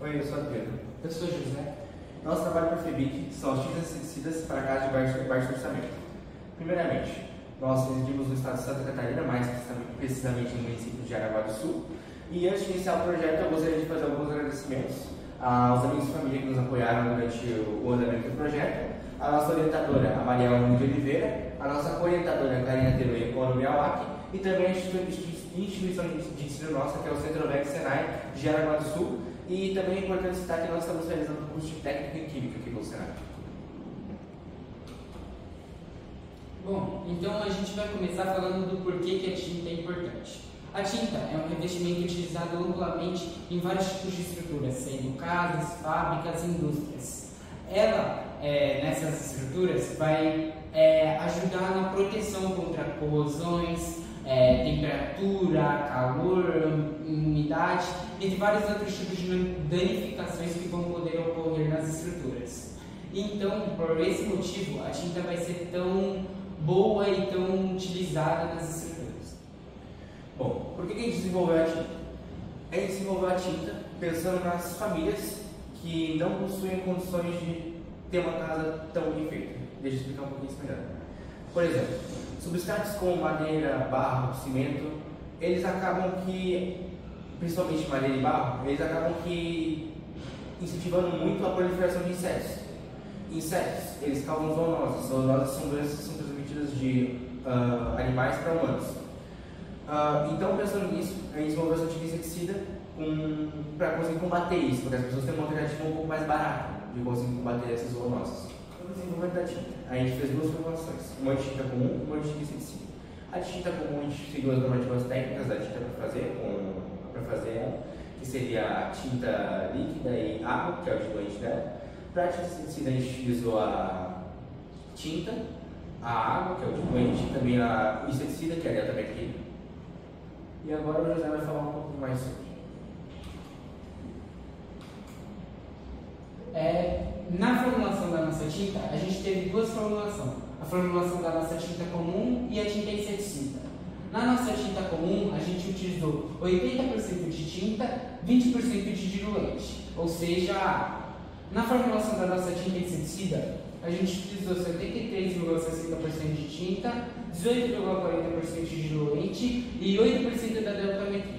Oi, eu sou o Pedro. Eu sou José. Nosso trabalho para a FEBIC são as tintas inseticidas para casas de baixo orçamento. Primeiramente, nós residimos no estado de Santa Catarina, mais precisamente no município de Jaraguá do Sul. E antes de iniciar o projeto, eu gostaria de fazer alguns agradecimentos aos amigos e família que nos apoiaram durante o andamento do projeto, a nossa orientadora, a Maria Alma de Oliveira, a nossa orientadora, a Karina Teruê, Economia Miauac, e também a instituição de ensino nossa, que é o Centro Vec Senai de Jaraguá do Sul. E também é importante citar que nós estamos realizando um curso de técnica em química aqui no Senai. Bom, então a gente vai começar falando do porquê que a tinta é importante. A tinta é um revestimento utilizado amplamente em vários tipos de estruturas, sendo casas, fábricas e indústrias. Ela, nessas estruturas, vai ajudar na proteção contra corrosões, temperatura, calor, umidade, entre vários outros tipos de danificações que vão poder ocorrer nas estruturas. Então, por esse motivo, a tinta vai ser tão boa e tão utilizada nas estruturas. Bom, por que a gente desenvolveu a tinta? A gente desenvolveu a tinta pensando nas famílias que não possuem condições de ter uma casa tão bem feita. Deixa eu explicar um pouquinho isso melhor. Por exemplo, substratos como madeira, barro, cimento, eles acabam que, principalmente madeira e barro, eles acabam que incentivando muito a proliferação de insetos. Insetos, eles causam zoonoses. Zoonoses são doenças que são transmitidas de animais para humanos. Então, pensando nisso, a gente desenvolveu essa tinta inseticida para conseguir combater isso, porque as pessoas têm uma alternativa um pouco mais barata de conseguir combater essas zoonoses. No desenvolvimento da tinta, a gente fez duas formulações, uma de tinta comum e uma de tinta inseticida. A tinta comum, a gente seguiu as normativas técnicas da tinta para fazer ela, que seria a tinta líquida e água, que é o diluente dela. Para a tinta inseticida, a gente utilizou a tinta, a água, que é o diluente, também a inseticida, que é a deltamethrina. E agora o José vai falar um pouco mais sobre. Na formulação da nossa tinta, a gente teve duas formulações. A formulação da nossa tinta comum e a tinta inseticida. Na nossa tinta comum, a gente utilizou 80% de tinta, 20% de diluente. Ou seja, na formulação da nossa tinta inseticida, a gente utilizou 73,60% de tinta, 18,40% de diluente e 8% da deltamethrina.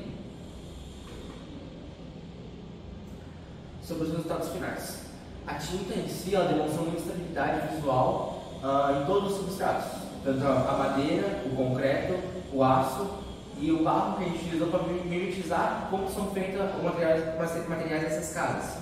Sobre os resultados finais. A tinta em si ela demonstra uma estabilidade visual em todos os substratos, tanto a madeira, o concreto, o aço e o barro que a gente utilizou para mimetizar como são feitos os materiais dessas casas.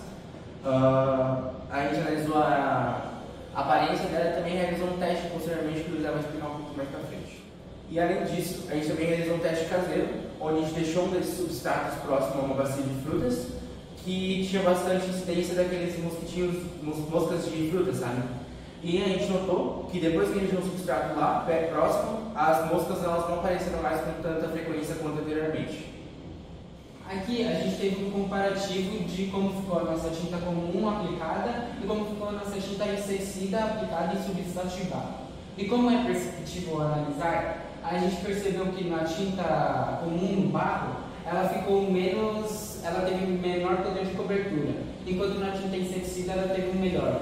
A gente analisou a aparência dela e também realizou um teste posteriormente que o José vai explicar um pouco mais para frente. E além disso, a gente também realizou um teste caseiro, onde a gente deixou um desses substratos próximo a uma bacia de frutas que tinha bastante incidência daqueles mosquitinhos, moscas de frutas, sabe? E a gente notou que depois que a gente deixou o substrato lá, próximo, as moscas elas não apareceram mais com tanta frequência quanto anteriormente. Aqui a gente teve um comparativo de como ficou a nossa tinta comum aplicada e como ficou a nossa tinta inseticida aplicada em substratos de barro. E como é perceptível analisar, a gente percebeu que na tinta comum, no barro, ela teve menor poder de cobertura, enquanto na tinta inseticida ela teve um melhor.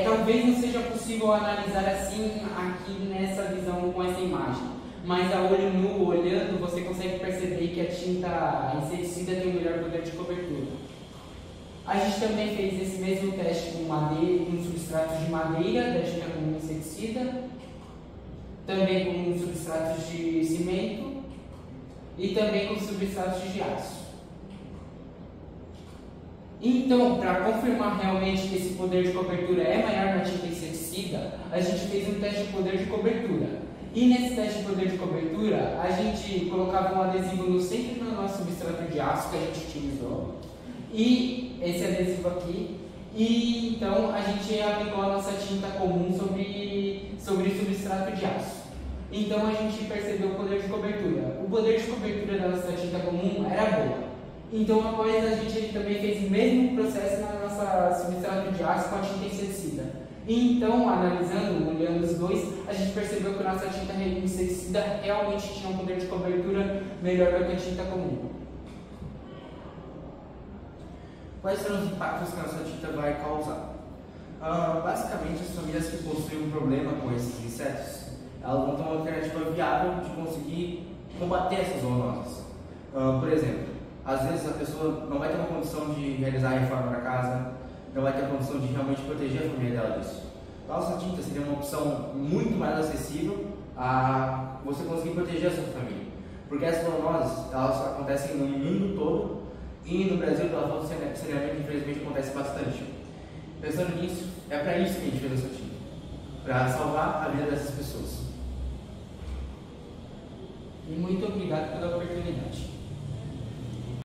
Talvez não seja possível analisar assim aqui nessa visão com essa imagem, mas a olho nu, olhando, você consegue perceber que a tinta inseticida tem um melhor poder de cobertura. A gente também fez esse mesmo teste com madeira, com substratos de madeira, da tinta comum inseticida, também com substratos de cimento e também com substratos de aço. Então, para confirmar realmente que esse poder de cobertura é maior na tinta inseticida, a gente fez um teste de poder de cobertura. E nesse teste de poder de cobertura, a gente colocava um adesivo no centro do nosso substrato de aço que a gente utilizou, e esse adesivo aqui, e então a gente aplicou a nossa tinta comum sobre o substrato de aço. Então a gente percebeu o poder de cobertura. O poder de cobertura da nossa tinta comum era boa. Então após a gente também fez o mesmo processo na nossa substrato de aço com a tinta inseticida. E então, analisando, olhando os dois, a gente percebeu que a nossa tinta inseticida realmente tinha um poder de cobertura melhor do que a tinta comum. Quais serão os impactos que a nossa tinta vai causar? Basicamente, as famílias que possuem um problema com esses insetos, elas vão ter uma alternativa viável de conseguir combater essas zoonoses. Por exemplo, às vezes a pessoa não vai ter uma condição de realizar a reforma da casa, não vai ter a condição de realmente proteger a família dela disso. A nossa tinta seria uma opção muito mais acessível a você conseguir proteger a sua família. Porque as zoonoses, elas acontecem no mundo todo e no Brasil, pela falta de saneamento, infelizmente acontece bastante. Pensando nisso, é para isso que a gente fez essa tinta, para salvar a vida dessas pessoas. E muito obrigado pela oportunidade.